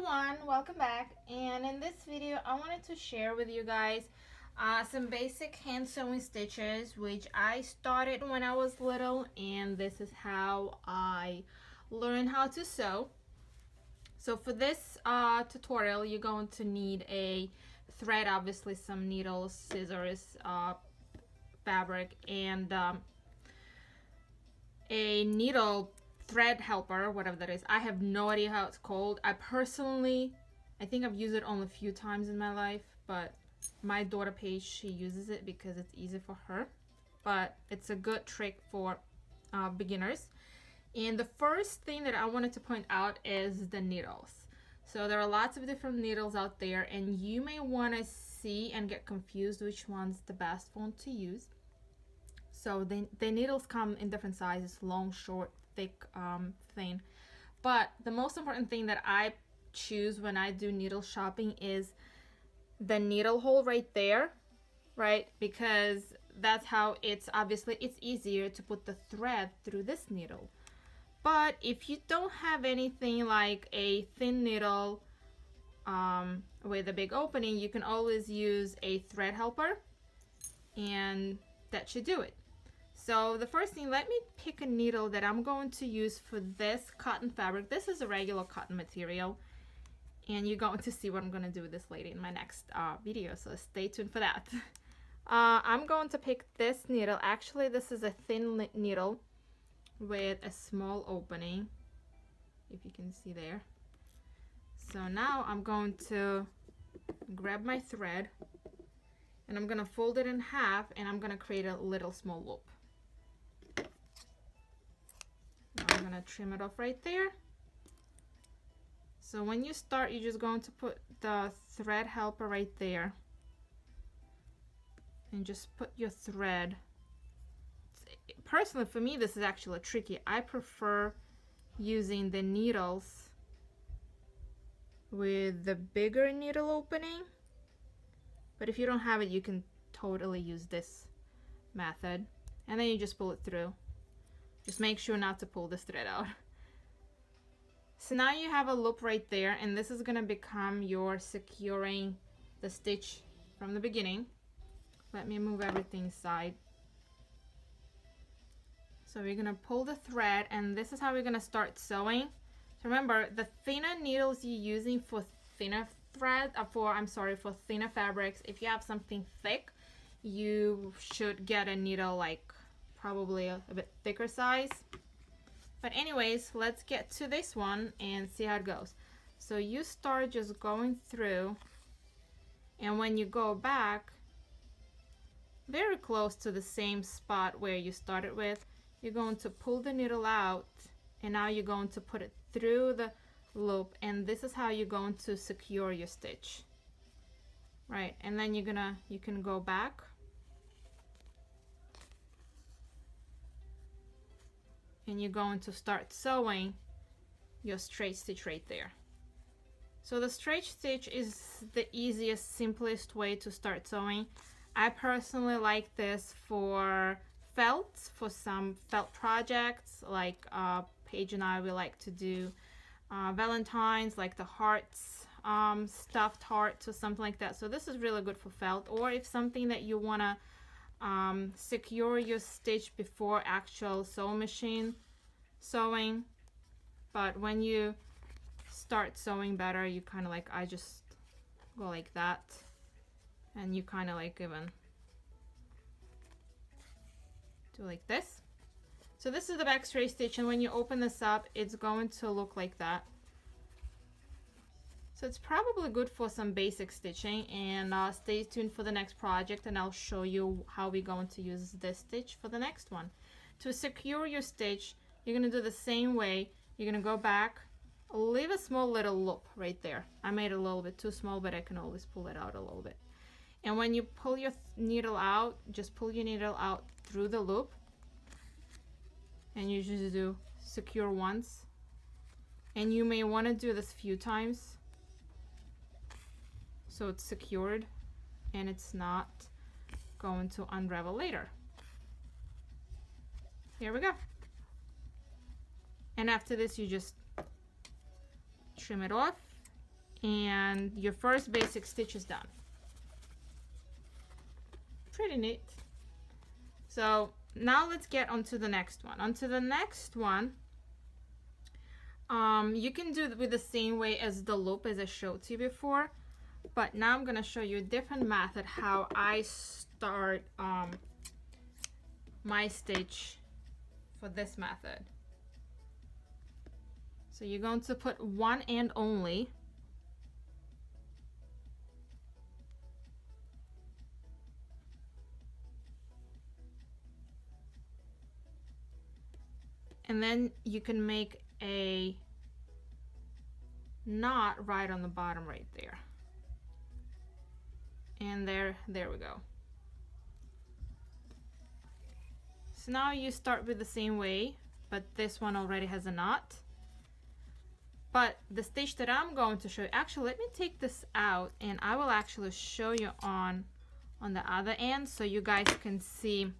everyone, welcome back. And in this video I wanted to share with you guys some basic hand sewing stitches which I started when I was little, and this is how I learned how to sew. So for this tutorial you're going to need a thread, obviously some needles, scissors, fabric, and a needle thread helper, whatever that is. I have no idea how it's called. I think I've used it only a few times in my life, but my daughter Paige, she uses it because it's easy for her, but it's a good trick for beginners. And the first thing that I wanted to point out is the needles. So there are lots of different needles out there, and you may want to see and get confused which one's the best one to use. So the needles come in different sizes: long, short, thick, thin. But the most important thing that I choose when I do needle shopping is the needle hole right there, right? Because that's how it's easier to put the thread through this needle. But if you don't have anything like a thin needle with a big opening, you can always use a thread helper, and that should do it. So the first thing, let me pick a needle that I'm going to use for this cotton fabric. This is a regular cotton material, and you're going to see what I'm going to do with this later in my next video, so stay tuned for that. I'm going to pick this needle. Actually, this is a thin needle with a small opening, if you can see there. So now I'm going to grab my thread, and I'm going to fold it in half, and I'm going to create a little small loop. I'm gonna trim it off right there. So when you start, you're just going to put the thread helper right there and just put your thread. Personally, for me, this is actually tricky. I prefer using the needles with the bigger needle opening, but if you don't have it, you can totally use this method, and then you just pull it through. Just make sure not to pull this thread out. So now you have a loop right there, and this is gonna become your securing the stitch from the beginning. Let me move everything aside. So we're gonna pull the thread, and this is how we're gonna start sewing. So remember, the thinner needles you're using for thinner thread, for thinner fabrics. If you have something thick, you should get a needle like probably a bit thicker size. But anyways, let's get to this one and see how it goes. So you start just going through, and when you go back very close to the same spot where you started with, you're going to pull the needle out, and now you're going to put it through the loop, and this is how you're going to secure your stitch, right? And then you can go back, and you're going to start sewing your straight stitch right there. So the straight stitch is the easiest, simplest way to start sewing. I personally like this for felt, for some felt projects, like Paige and I, we like to do Valentine's, like the hearts, stuffed hearts or something like that. So this is really good for felt, or if something that you want to secure your stitch before actual sewing machine sewing. But when you start sewing better, you kind of like, I just go like that, and you kind of like even do like this. So this is the back straight stitch, and when you open this up, it's going to look like that. So it's probably good for some basic stitching, and stay tuned for the next project, and I'll show you how we're going to use this stitch for the next one. To secure your stitch, you're going to do the same way. You're going to go back, leave a small little loop right there. I made it a little bit too small, but I can always pull it out a little bit. And when you pull your needle out, just pull your needle out through the loop, and you just do secure once. And you may want to do this a few times so it's secured and it's not going to unravel later. Here we go. And after this, you just trim it off and your first basic stitch is done. Pretty neat. So now let's get onto the next one. Onto the next one, you can do it with the same way as the loop as I showed to you before, but now I'm gonna show you a different method how I start my stitch for this method. So you're going to put one end only, and then you can make a knot right on the bottom right there. And there we go. So now you start with the same way, but this one already has a knot. But the stitch that I'm going to show you, actually let me take this out and I will actually show you on the other end so you guys can see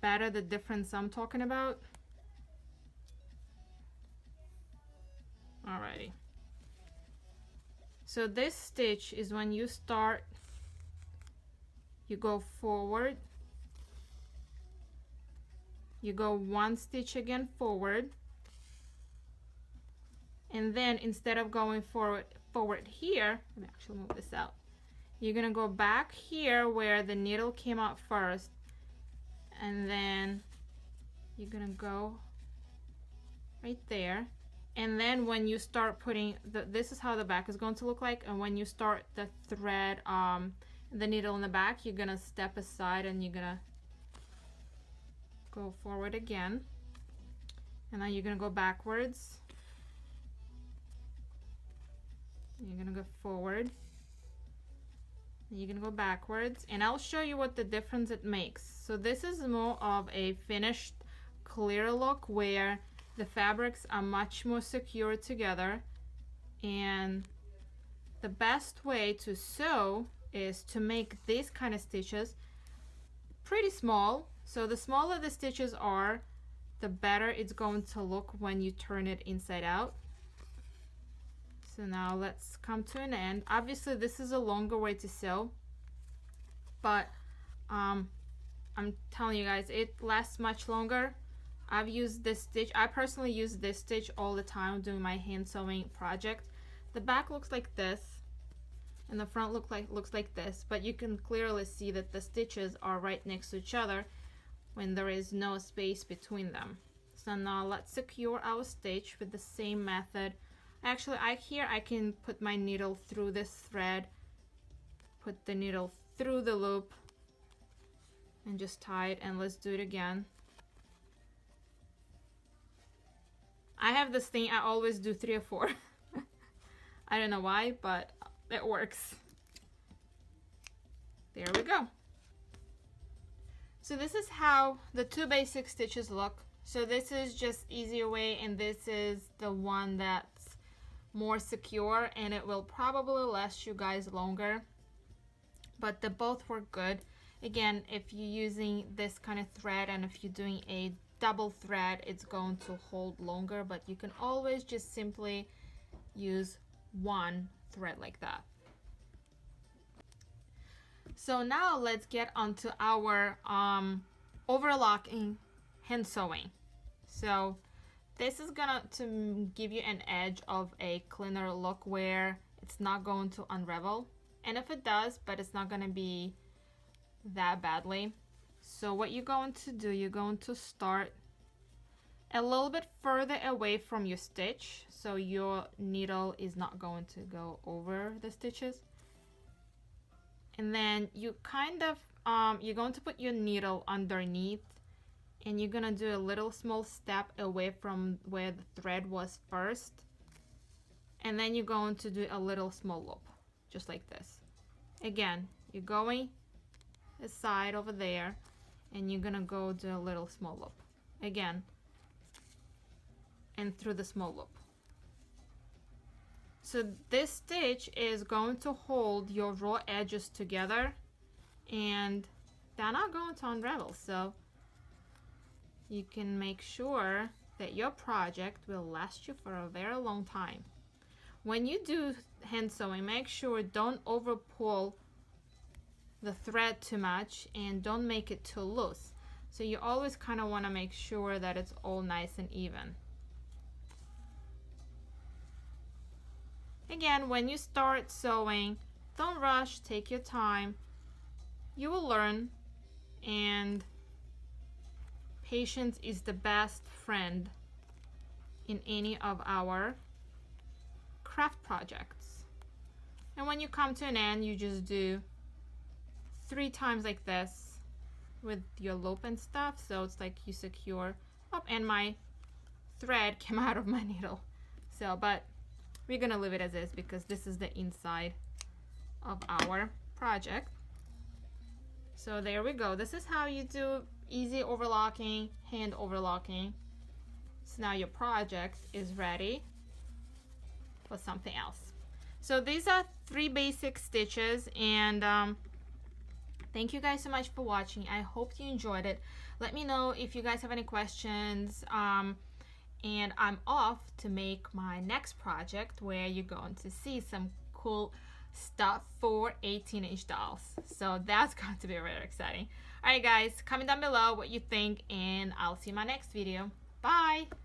better the difference I'm talking about. Alrighty. So this stitch is when you start, you go forward, you go one stitch again forward, and then instead of going forward here, let me actually move this out, you're gonna go back here where the needle came out first, and then you're gonna go right there. And then when you start putting this is how the back is going to look like, and when you start the thread, the needle in the back, you're gonna step aside and you're gonna go forward again, and then you're gonna go backwards, you're gonna go forward, and you're gonna go backwards, and I'll show you what the difference it makes. So this is more of a finished clear look where the fabrics are much more secure together, and the best way to sew is to make these kind of stitches pretty small. So the smaller the stitches are, the better it's going to look when you turn it inside out. So now let's come to an end. Obviously this is a longer way to sew, but I'm telling you guys, it lasts much longer. I've used this stitch, I personally use this stitch all the time doing my hand sewing project. The back looks like this and the front looks like this, but you can clearly see that the stitches are right next to each other when there is no space between them. So now let's secure our stitch with the same method. Actually, here I can put my needle through this thread, put the needle through the loop, and just tie it, and let's do it again. I have this thing, I always do 3 or 4. I don't know why, but it works. There we go. So this is how the 2 basic stitches look. So this is just easier way, and this is the one that's more secure, and it will probably last you guys longer. But they both work good. Again, if you're using this kind of thread and if you're doing a double thread, it's going to hold longer, but you can always just simply use one thread like that. So now let's get onto our overlocking hand sewing. So this is gonna to give you an edge of a cleaner look where it's not going to unravel, and if it does, but it's not gonna be that badly. So what you're going to do, you're going to start a little bit further away from your stitch so your needle is not going to go over the stitches. And then you kind of you're going to put your needle underneath, and you're gonna do a little small step away from where the thread was first, and then you're going to do a little small loop just like this. Again, you're going aside over there, and you're gonna go do a little small loop again, and through the small loop. So this stitch is going to hold your raw edges together, and they're not going to unravel, so you can make sure that your project will last you for a very long time. when you do hand sewing, make sure don't over pull the thread too much and don't make it too loose. So you always kind of want to make sure that it's all nice and even. Again, when you start sewing, don't rush, take your time. You will learn, and patience is the best friend in any of our craft projects. And when you come to an end, you just do 3 times like this with your loop and stuff, so it's like you secure up. And my thread came out of my needle, so but we're gonna leave it as is because this is the inside of our project. So there we go. This is how you do easy overlocking, hand overlocking. So now your project is ready for something else. So these are 3 basic stitches, and thank you guys so much for watching. I hope you enjoyed it. Let me know if you guys have any questions. And I'm off to make my next project where you're going to see some cool stuff for 18-inch dolls. So that's going to be really exciting. Alright guys, comment down below what you think, and I'll see you in my next video. Bye!